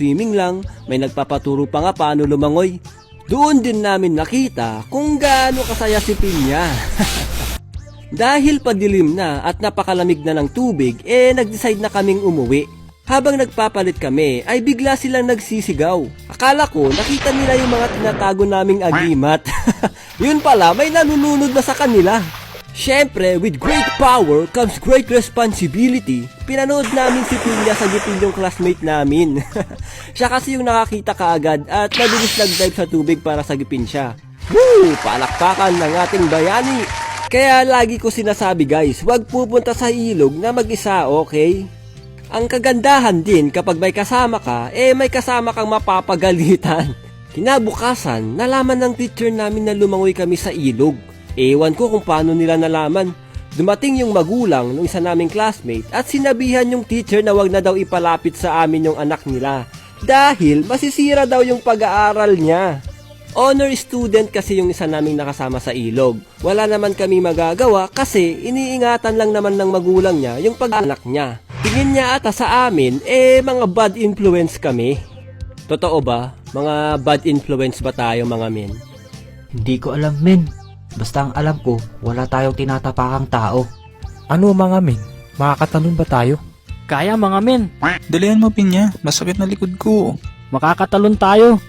swimming lang, may nagpapaturo pa nga paano lumangoy. Doon din namin nakita kung gaano kasaya si Pinya. Dahil padilim na at napakalamig na ng tubig, nag-decide na kaming umuwi. Habang nagpapalit kami, ay bigla silang nagsisigaw. Akala ko nakita nila yung mga tinatago naming agimat. Yun pala, may nanununod na sa kanila. Syempre, with great power comes great responsibility. Pinanood namin si Pinya sa gipin yung classmate namin. Siya kasi yung nakakita kaagad at mabilis nag-dive sa tubig para sagipin siya. Woo! Palakpakan ng ating bayani! Kaya lagi ko sinasabi guys, huwag pupunta sa ilog na mag-isa, okay? Ang kagandahan din kapag may kasama ka, may kasama kang mapapagalitan. Kinabukasan, nalaman ng teacher namin na lumangoy kami sa ilog. Ewan ko kung paano nila nalaman. Dumating yung magulang ng isa naming classmate at sinabihan yung teacher na wag na daw ipalapit sa amin yung anak nila dahil masisira daw yung pag-aaral niya. Honor student kasi yung isa naming nakasama sa ilog. Wala naman kami magagawa kasi iniingatan lang naman ng magulang niya yung pag-anak niya. Tingin niya ata sa amin, mga bad influence kami. Totoo ba? Mga bad influence ba tayo mga men? Hindi ko alam men. Basta ang alam ko, wala tayong tinatapakang tao. Ano mga men? Makakatalon ba tayo? Kaya mga men, Dalihan mo, Pinya. Masakit na likod ko. makakatalon tayo.